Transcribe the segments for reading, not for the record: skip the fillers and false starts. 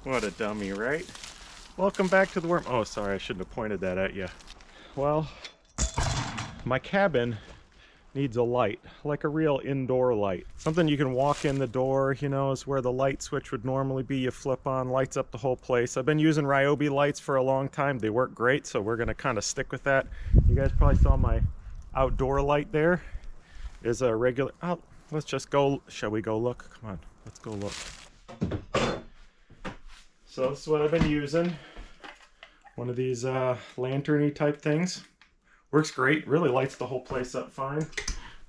What a dummy, right? Welcome back to the worm. Oh, sorry, I shouldn't have pointed that at you. Well, my cabin needs a light, like a real indoor light. Something you can walk in the door, you know, is where the light switch would normally be. You flip on, lights up the whole place. I've been using Ryobi lights for a long time. They work great, so we're gonna kind of stick with that. You guys probably saw my outdoor light there. Is a regular, oh, let's just go, shall we go look? Come on, let's go look. So this is what I've been using. One of these lantern-y type things. Works great, really lights the whole place up fine.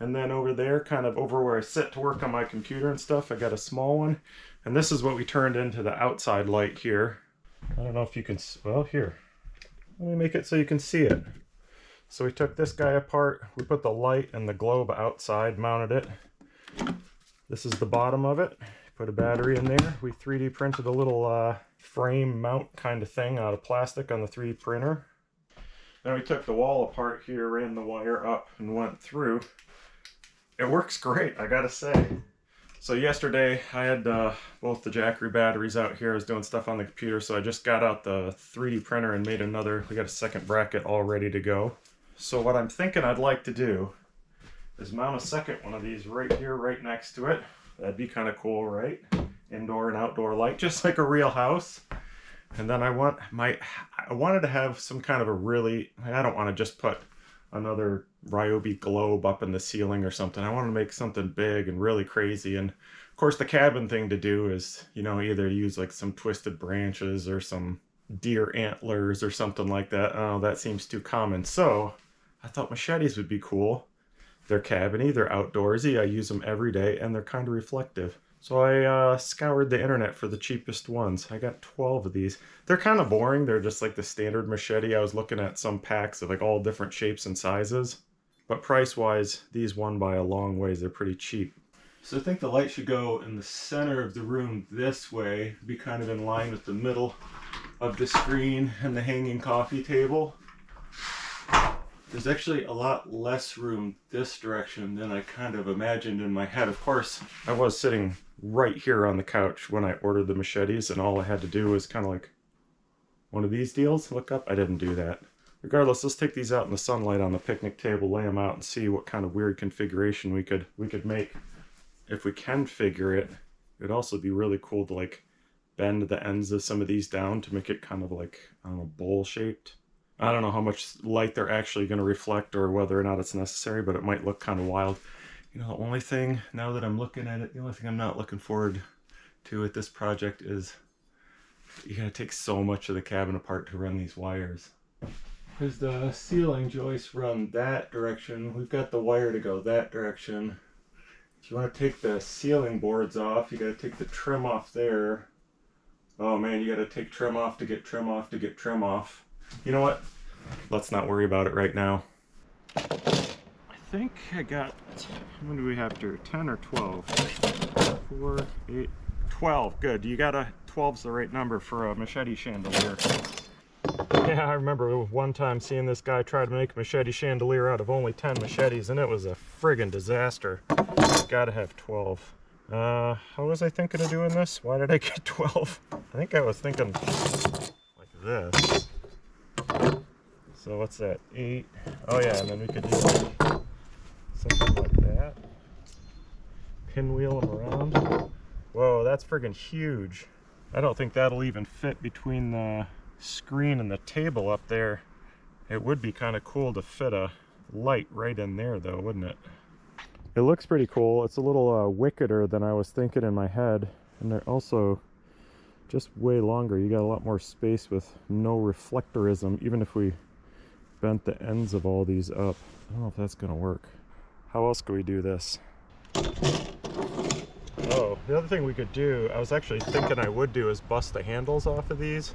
And then over there, kind of over where I sit to work on my computer and stuff, I got a small one. And this is what we turned into the outside light here. I don't know if you can, well, here. Let me make it so you can see it. So we took this guy apart, we put the light and the globe outside, mounted it. This is the bottom of it. Put a battery in there. We 3D printed a little frame mount kind of thing out of plastic on the 3D printer. Then we took the wall apart here, ran the wire up and went through. It works great, I gotta say. So yesterday I had both the Jackery batteries out here. I was doing stuff on the computer, so I just got out the 3D printer and made another. We got a second bracket all ready to go. So what I'm thinking I'd like to do is mount a second one of these right here, right next to it. That'd be kind of cool, right? Indoor and outdoor light, just like a real house. And then I wanted to have some kind of a really, I don't want to just put another Ryobi globe up in the ceiling or something. I want to make something big and really crazy. And of course the cabin thing to do is, you know, either use like some twisted branches or some deer antlers or something like that. Oh, that seems too common. So I thought machetes would be cool. They're cabiny, they're outdoorsy, I use them every day, and they're kind of reflective. So I scoured the internet for the cheapest ones. I got 12 of these. They're kind of boring. They're just like the standard machete. I was looking at some packs of like all different shapes and sizes. But price-wise, these won by a long ways. They're pretty cheap. So I think the light should go in the center of the room this way, be kind of in line with the middle of the screen and the hanging coffee table. There's actually a lot less room this direction than I kind of imagined in my head. Of course, I was sitting right here on the couch when I ordered the machetes, and all I had to do was kind of like one of these deals, look up. I didn't do that. Regardless, let's take these out in the sunlight on the picnic table, lay them out, and see what kind of weird configuration we could make. If we can figure it, it'd also be really cool to like bend the ends of some of these down to make it kind of like, I don't know, bowl shaped. I don't know how much light they're actually going to reflect or whether or not it's necessary, but it might look kind of wild. You know, the only thing, now that I'm looking at it, the only thing I'm not looking forward to with this project is you gotta take so much of the cabin apart to run these wires. Because the ceiling joists run that direction. We've got the wire to go that direction. If you want to take the ceiling boards off, you gotta take the trim off there. Oh man, you gotta take trim off to get trim off to get trim off. You know what? Let's not worry about it right now. I think I got, how many do we have here? 10 or 12? 4, 8, 12. Good. You got a 12's the right number for a machete chandelier. Yeah, I remember one time seeing this guy try to make a machete chandelier out of only 10 machetes, and it was a friggin' disaster. Gotta have 12. How was I thinking of doing this? Why did I get 12? I think I was thinking like this. So what's that? 8. Oh yeah, and then we could do like something like that. Pinwheel them around. Whoa, that's friggin' huge. I don't think that'll even fit between the screen and the table up there. It would be kind of cool to fit a light right in there though, wouldn't it? It looks pretty cool. It's a little wickeder than I was thinking in my head. And they're also just way longer. You got a lot more space with no reflectorism, even if we bent the ends of all these up. I don't know if that's gonna work. How else could we do this? Oh, the other thing we could do, I was actually thinking I would do, is bust the handles off of these.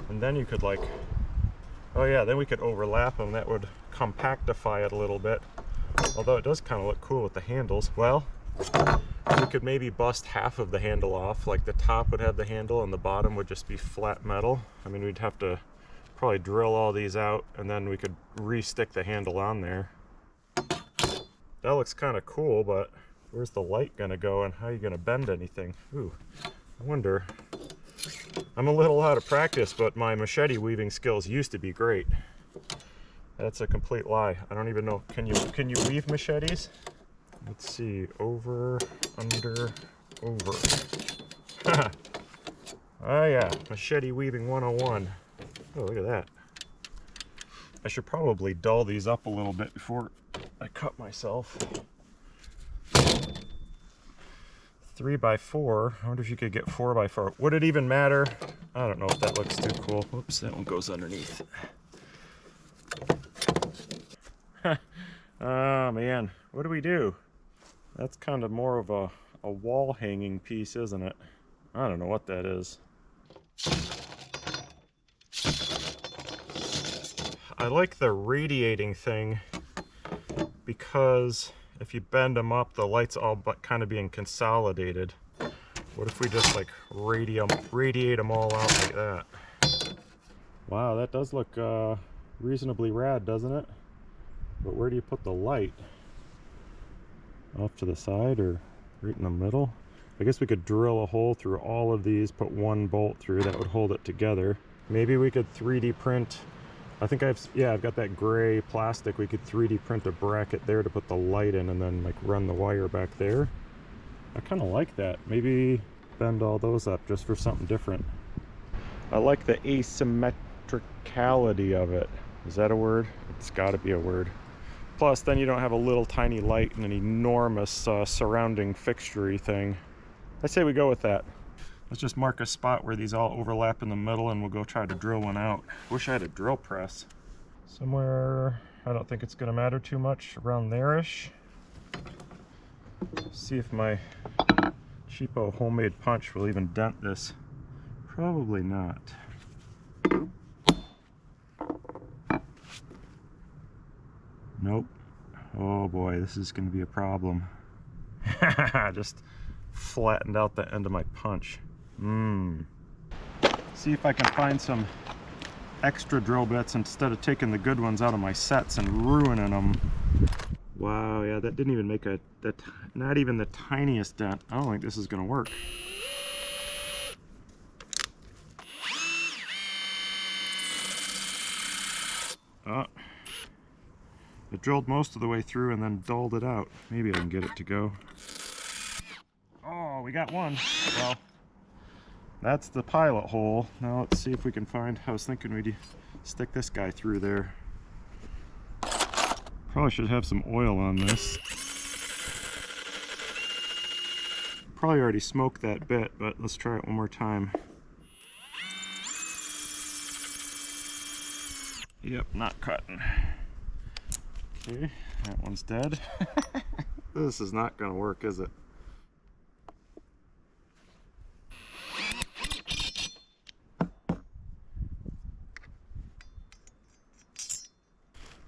And then you could like, oh yeah, then we could overlap them. That would compactify it a little bit. Although it does kind of look cool with the handles. Well, we could maybe bust half of the handle off. Like the top would have the handle and the bottom would just be flat metal. I mean, we'd have to probably drill all these out and then we could re-stick the handle on there. That looks kind of cool, but where's the light gonna go and how are you gonna bend anything? Ooh, I wonder. I'm a little out of practice, but my machete weaving skills used to be great. That's a complete lie. I don't even know. Can you weave machetes? Let's see. Over, under, over. Oh yeah, machete weaving 101. Oh, look at that. I should probably dull these up a little bit before I cut myself. 3x4. I wonder if you could get 4x4. Would it even matter? I don't know if that looks too cool. Whoops, that one goes underneath. Oh man, what do we do? That's kind of more of a wall hanging piece, isn't it? I don't know what that is. I like the radiating thing because if you bend them up, the light's all but kind of being consolidated. What if we just like radiate them all out like that? Wow, that does look reasonably rad, doesn't it? But where do you put the light? Off to the side or right in the middle? I guess we could drill a hole through all of these, put one bolt through that would hold it together. Maybe we could 3D print. I think I've got that gray plastic. We could 3D print a bracket there to put the light in and then like run the wire back there. I kind of like that. Maybe bend all those up just for something different. I like the asymmetricality of it. Is that a word? It's got to be a word. Plus, then you don't have a little tiny light and an enormous surrounding fixture-y thing. I say we go with that. Let's just mark a spot where these all overlap in the middle and we'll go try to drill one out. Wish I had a drill press. Somewhere, I don't think it's gonna matter too much, around there-ish. See if my cheapo homemade punch will even dent this. Probably not. Nope. Oh boy, this is gonna be a problem. Just flattened out the end of my punch. See if I can find some extra drill bits instead of taking the good ones out of my sets and ruining them. Wow, yeah, that didn't even make not even the tiniest dent. I don't think this is gonna work. Oh, it drilled most of the way through and then dulled it out. Maybe I can get it to go. Oh, we got one. Well, that's the pilot hole. Now let's see if we can find, I was thinking we'd stick this guy through there. Probably should have some oil on this. Probably already smoked that bit, but let's try it one more time. Yep, not cutting. Okay, that one's dead. This is not gonna work, is it?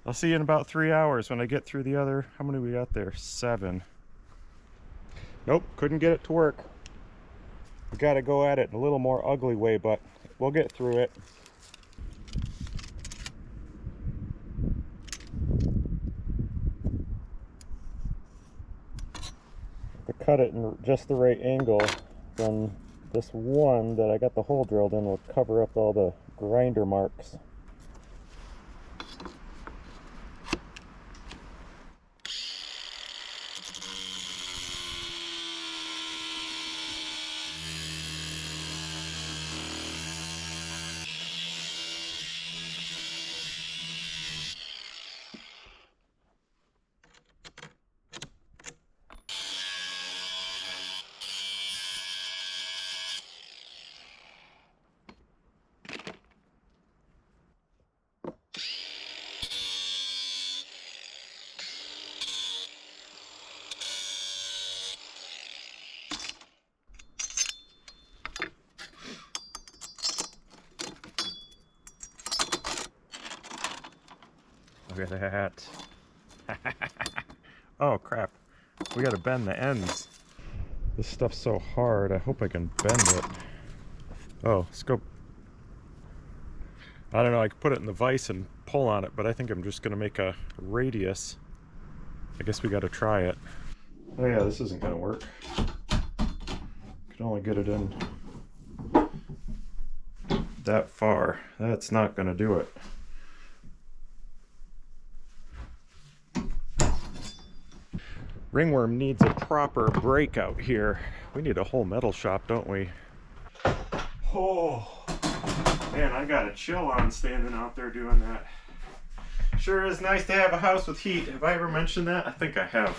I'll see you in about 3 hours when I get through the other, how many we got there? 7. Nope, couldn't get it to work. We gotta go at it in a little more ugly way, but we'll get through it. To cut it in just the right angle, then this one that I got the hole drilled in will cover up all the grinder marks. Look at that. Oh crap, we gotta bend the ends. This stuff's so hard, I hope I can bend it. Oh, scope. I don't know, I could put it in the vise and pull on it, but I think I'm just gonna make a radius. I guess we gotta try it. Oh yeah, this isn't gonna work. Could only get it in that far. That's not going to do it. Ringworm needs a proper breakout here. We need a whole metal shop, don't we? Oh, man, I got a chill on standing out there doing that. Sure is nice to have a house with heat. Have I ever mentioned that? I think I have.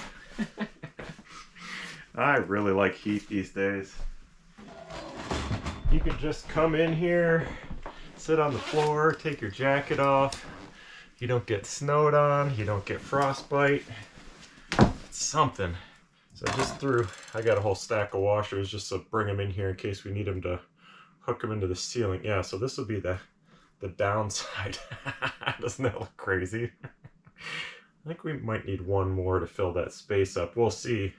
I really like heat these days. You could just come in here, sit on the floor, take your jacket off. You don't get snowed on, you don't get frostbite. It's something. So I got a whole stack of washers just to bring them in here in case we need them to hook them into the ceiling. Yeah, so this will be the downside. Doesn't that look crazy? I think we might need one more to fill that space up. We'll see.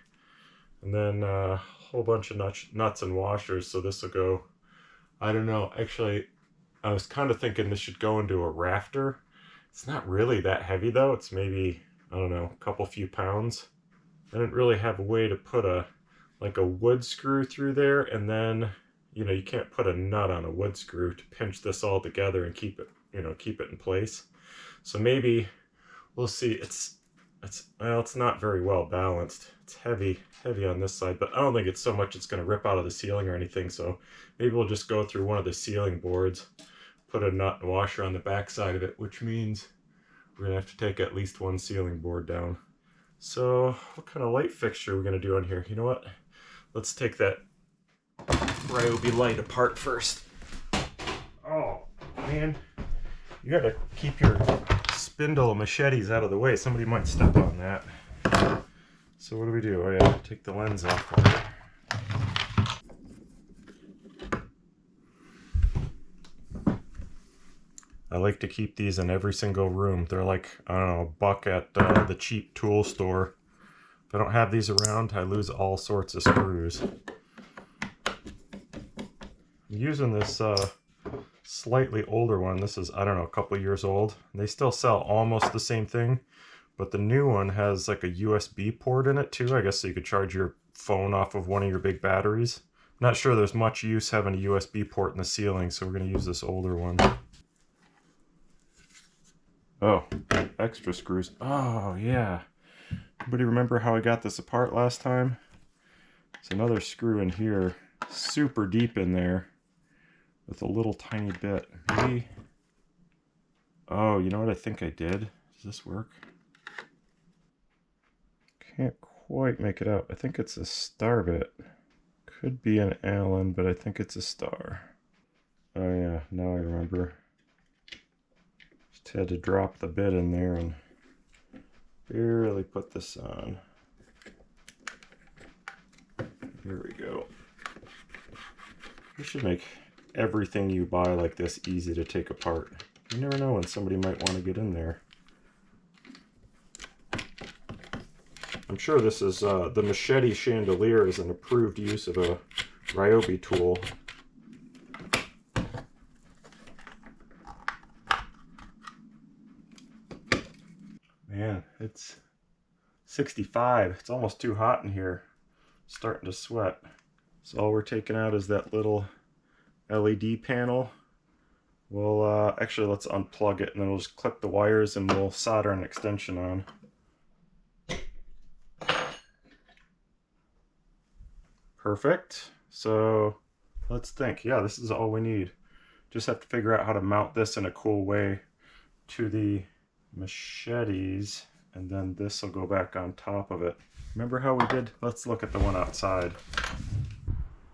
And then a whole bunch of nuts and washers. So this will go, I don't know. Actually, I was kind of thinking this should go into a rafter. It's not really that heavy though. It's maybe, I don't know, a few pounds. I didn't really have a way to put a wood screw through there, and then, you know, you can't put a nut on a wood screw to pinch this all together and keep it in place. So maybe we'll see. Well, it's not very well balanced. It's heavy on this side, but I don't think it's so much it's going to rip out of the ceiling or anything. So maybe we'll just go through one of the ceiling boards, put a nut and washer on the back side of it, which means we're going to have to take at least one ceiling board down. So what kind of light fixture are we going to do on here? You know what? Let's take that Ryobi light apart first. Oh, man. You got to keep your spindle machetes out of the way. Somebody might step on that. So what do? Oh yeah, take the lens off of it. I like to keep these in every single room. They're like, I don't know, $1 at the cheap tool store. If I don't have these around, I lose all sorts of screws. I'm using this slightly older one. This is, I don't know, a couple of years old. They still sell almost the same thing, but the new one has like a USB port in it too, I guess, so you could charge your phone off of one of your big batteries. I'm not sure there's much use having a USB port in the ceiling, so we're going to use this older one. Oh, extra screws. Oh, yeah. Anybody remember how I got this apart last time? There's another screw in here, super deep in there, with a little tiny bit. Maybe. Oh, you know what I think I did? Does this work? Can't quite make it out. I think it's a star bit. Could be an Allen, but I think it's a star. Oh yeah, now I remember. Just had to drop the bit in there and barely put this on. Here we go. You should make everything you buy like this easy to take apart. You never know when somebody might want to get in there. I'm sure this is, the Machete Chandelier is an approved use of a Ryobi tool. Man, it's 65. It's almost too hot in here. Starting to sweat. So all we're taking out is that little LED panel. We'll, actually let's unplug it and then we'll just clip the wires and we'll solder an extension on. Perfect. So let's think. Yeah, this is all we need. Just have to figure out how to mount this in a cool way to the machetes, and then this will go back on top of it. Remember how we did? Let's look at the one outside.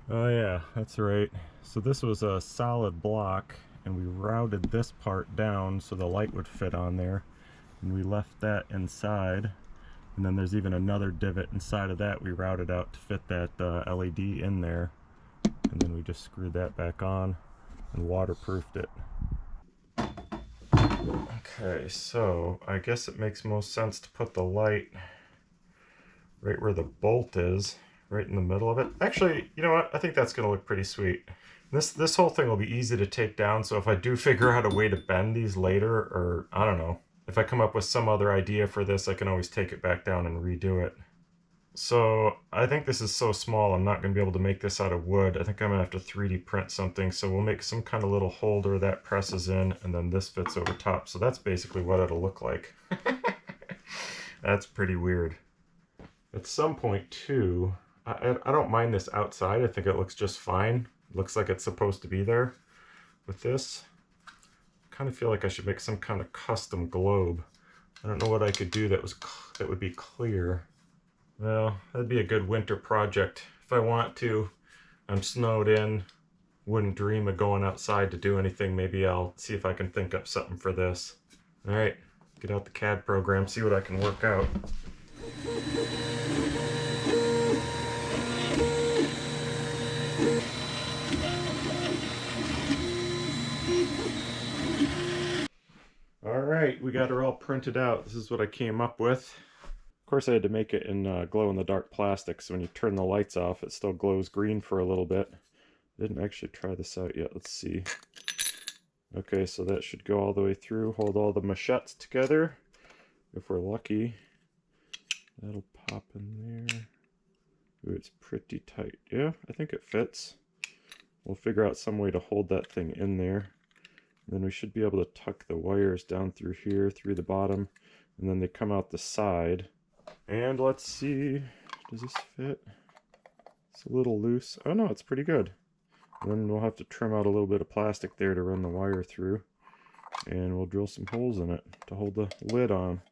Oh yeah, that's right. So this was a solid block, and we routed this part down so the light would fit on there, and we left that inside. And then there's even another divot inside of that we routed out to fit that LED in there. And then we just screwed that back on and waterproofed it. Okay, so I guess it makes most sense to put the light right where the bolt is, right in the middle of it. Actually, you know what? I think that's going to look pretty sweet. This whole thing will be easy to take down, so if I do figure out a way to bend these later, or I don't know, if I come up with some other idea for this, I can always take it back down and redo it. So I think this is so small I'm not going to be able to make this out of wood. I think I'm going to have to 3D print something. So we'll make some kind of little holder that presses in, and then this fits over top. So that's basically what it'll look like. That's pretty weird. At some point too, I don't mind this outside. I think it looks just fine. It looks like it's supposed to be there. With this, I kind of feel like I should make some kind of custom globe. I don't know what I could do that would be clear. Well, that'd be a good winter project. If I want to, I'm snowed in, wouldn't dream of going outside to do anything. Maybe I'll see if I can think up something for this. All right, get out the CAD program, see what I can work out. All right, we got her all printed out. This is what I came up with. Of course, I had to make it in glow-in-the-dark plastic, so when you turn the lights off, it still glows green for a little bit. Didn't actually try this out yet. Let's see. Okay, so that should go all the way through, hold all the machetes together. If we're lucky, that'll pop in there. Ooh, it's pretty tight. Yeah, I think it fits. We'll figure out some way to hold that thing in there. And then we should be able to tuck the wires down through here, through the bottom, and then they come out the side. And let's see, does this fit? It's a little loose. Oh no, it's pretty good. And then we'll have to trim out a little bit of plastic there to run the wire through. And we'll drill some holes in it to hold the lid on.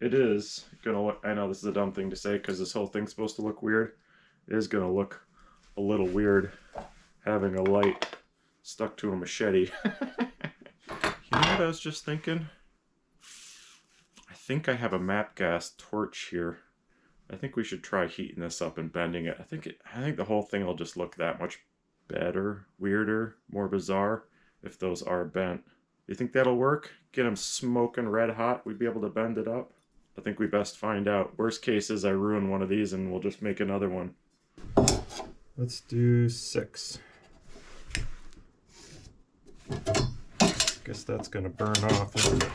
It is gonna look, I know this is a dumb thing to say because this whole thing's supposed to look weird. It is gonna look a little weird having a light stuck to a machete. You know what I was just thinking? I think I have a MAP gas torch here. I think we should try heating this up and bending it. I think the whole thing will just look that much better, weirder, more bizarre if those are bent. You think that'll work? Get them smoking red hot, we'd be able to bend it up? I think we best find out. Worst case is I ruin one of these and we'll just make another one. Let's do 6. Guess that's gonna burn off, isn't it?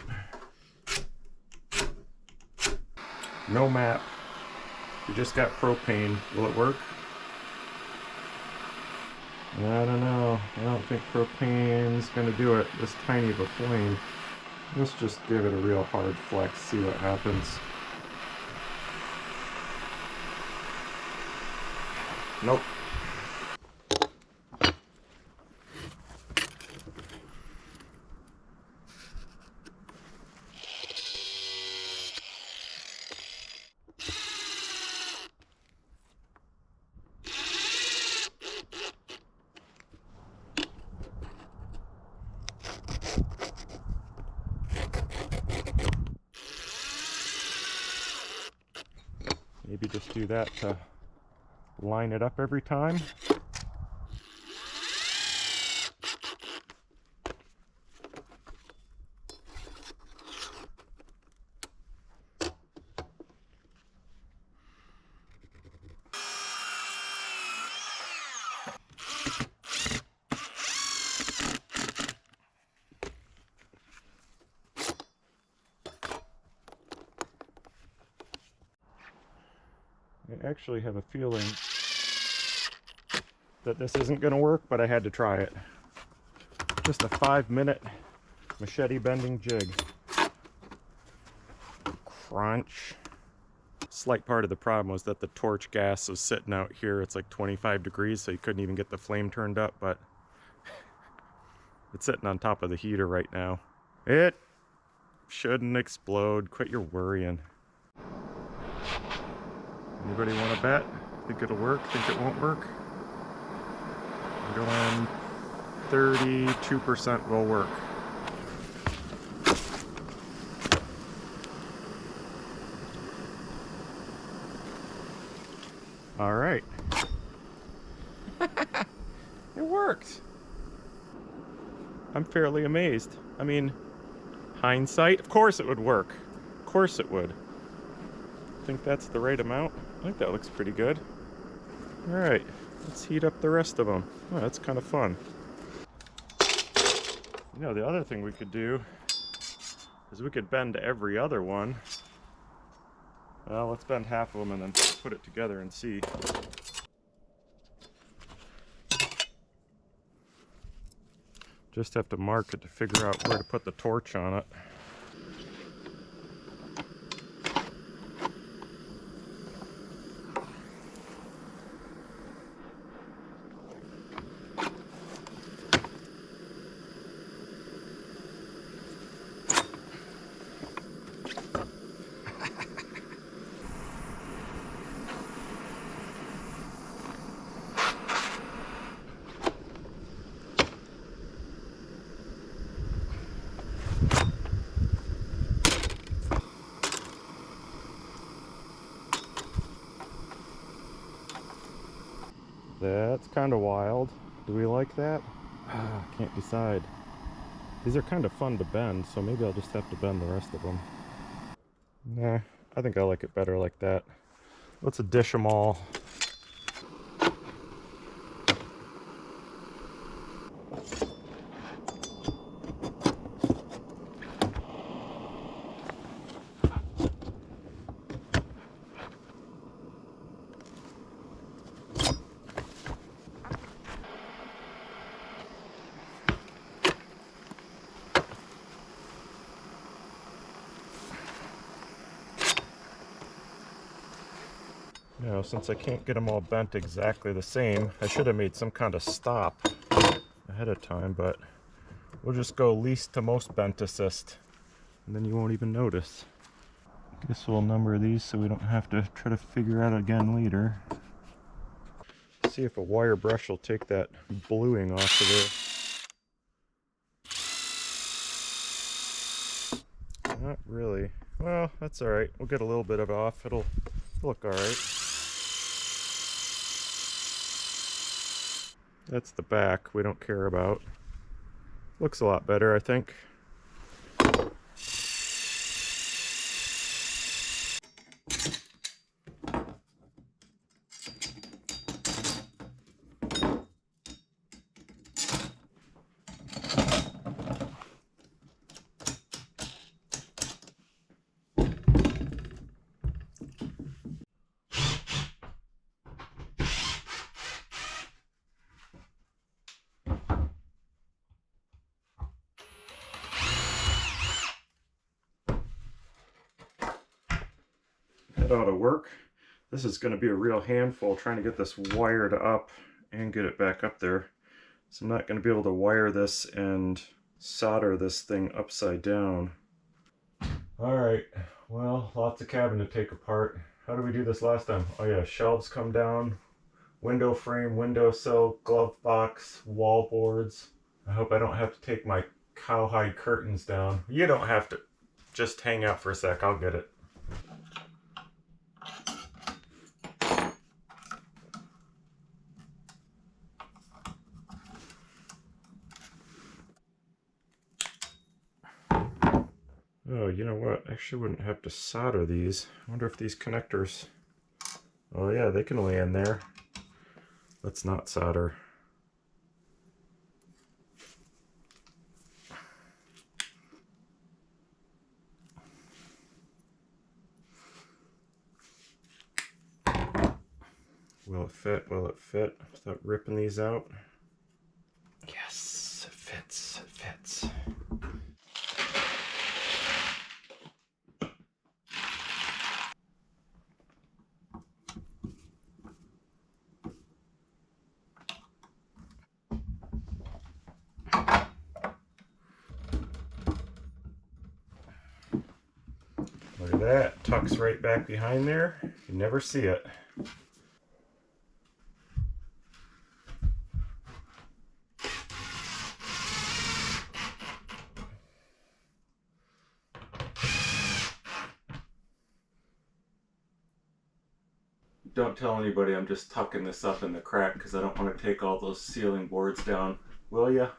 No map. We just got propane. Will it work? I don't know. I don't think propane's gonna do it. This tiny of a flame. Let's just give it a real hard flex, see what happens. Nope. Maybe just do that to line it up every time. I actually have a feeling that this isn't going to work, but I had to try it. Just a 5-minute machete bending jig. Crunch. Slight part of the problem was that the torch gas was sitting out here. It's like 25 degrees, so you couldn't even get the flame turned up, but it's sitting on top of the heater right now. It shouldn't explode. Quit your worrying. Anybody want to bet? Think it'll work? Think it won't work? I'm going 32% will work. All right. It worked. I'm fairly amazed. I mean, hindsight, of course it would work. Of course it would. Think that's the right amount. I think that looks pretty good. All right, let's heat up the rest of them. Oh, that's kind of fun. You know, the other thing we could do is we could bend every other one. Well, let's bend half of them and then put it together and see. Just have to mark it to figure out where to put the torch on it. That's kind of wild. Do we like that? Can't decide. These are kind of fun to bend, so maybe I'll just have to bend the rest of them. Nah, I think I like it better like that. Let's dish them all. You know, since I can't get them all bent exactly the same, I should have made some kind of stop ahead of time, but we'll just go least to most bent assist, and then you won't even notice. Guess we'll number these so we don't have to try to figure out again later. See if a wire brush will take that bluing off of there. Not really. Well, that's alright. We'll get a little bit of it off. It'll look alright. That's the back we don't care about. Looks a lot better, I think. That ought to work. This is going to be a real handful trying to get this wired up and get it back up there. So I'm not going to be able to wire this and solder this thing upside down. Alright, well, lots of cabin to take apart. How did we do this last time? Oh yeah, shelves come down, window frame, windowsill, glove box, wall boards. I hope I don't have to take my cowhide curtains down. You don't have to. Just hang out for a sec, I'll get it. Oh, you know what? I actually wouldn't have to solder these. I wonder if these connectors... Oh yeah, they can lay in there. Let's not solder. Will it fit? Will it fit? Without ripping these out? Yes, it fits. It fits. Look at that. Tucks right back behind there. You never see it. Don't tell anybody I'm just tucking this up in the crack because I don't want to take all those ceiling boards down, will ya?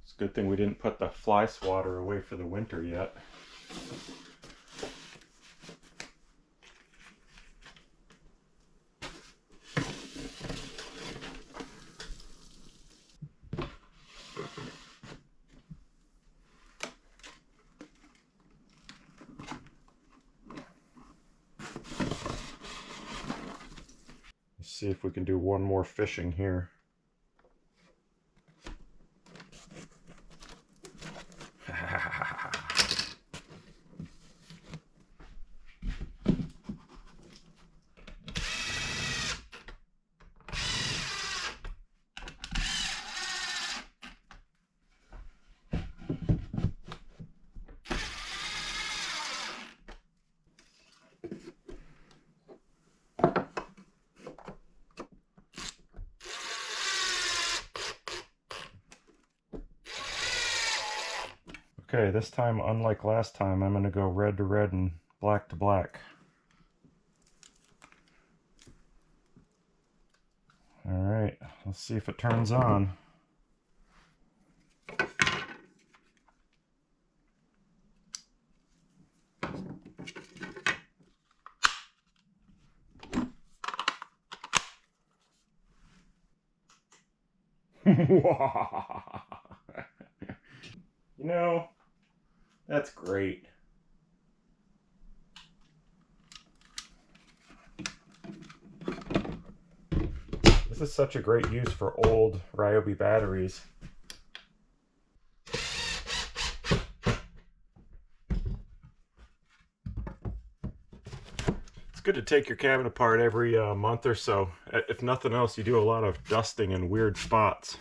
It's a good thing we didn't put the fly swatter away for the winter yet. see if we can do one more fishing here. Okay, this time, unlike last time, I'm going to go red to red and black to black. Alright, let's see if it turns on. You know, that's great. This is such a great use for old Ryobi batteries. It's good to take your cabin apart every month or so. If nothing else, you do a lot of dusting in weird spots.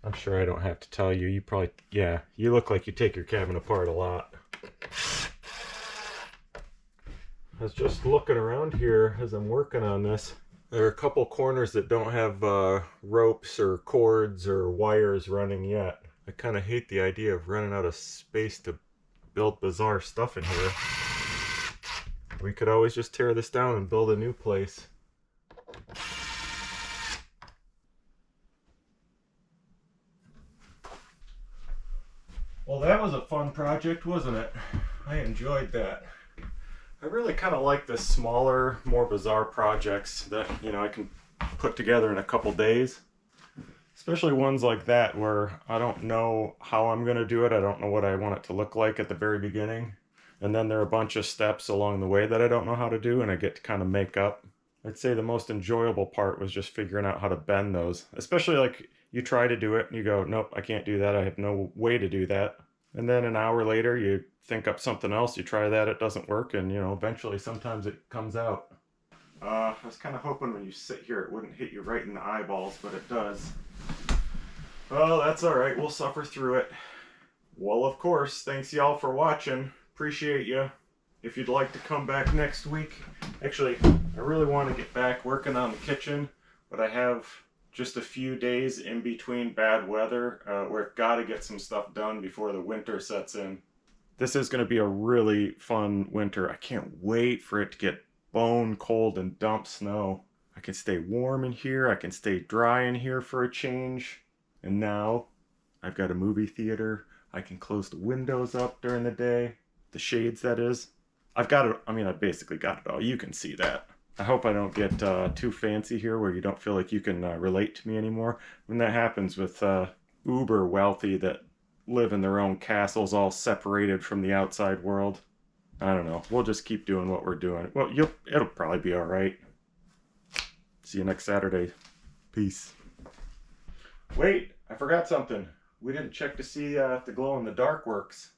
I'm sure I don't have to tell you. You probably, yeah, you look like you take your cabin apart a lot. I was just looking around here as I'm working on this. There are a couple corners that don't have ropes or cords or wires running yet. I kind of hate the idea of running out of space to build bizarre stuff in here. We could always just tear this down and build a new place. Well, that was a fun project, wasn't it? I enjoyed that. I really kind of like the smaller, more bizarre projects that, you know, I can put together in a couple days. Especially ones like that where I don't know how I'm going to do it. I don't know what I want it to look like at the very beginning. And then there are a bunch of steps along the way that I don't know how to do, and I get to kind of make up. I'd say the most enjoyable part was just figuring out how to bend those. Especially like you try to do it and you go, nope, I can't do that. I have no way to do that. And then an hour later you think up something else, you try that, it doesn't work, and you know, eventually sometimes it comes out. I was kind of hoping when you sit here it wouldn't hit you right in the eyeballs, but it does. Well, that's alright, we'll suffer through it. Well, of course, thanks y'all for watching. Appreciate you. If you'd like to come back next week, actually, I really want to get back working on the kitchen, but I have just a few days in between bad weather where I've got to get some stuff done before the winter sets in. This is going to be a really fun winter. I can't wait for it to get bone cold and dump snow. I can stay warm in here. I can stay dry in here for a change. And now I've got a movie theater. I can close the windows up during the day. The shades, that is. I've got it. I mean, I basically got it all. You can see that. I hope I don't get too fancy here where you don't feel like you can relate to me anymore. When that happens with uber wealthy that live in their own castles all separated from the outside world. I don't know. We'll just keep doing what we're doing. Well, it'll probably be all right. See you next Saturday. Peace. Wait, I forgot something. We didn't check to see if the glow in the dark works.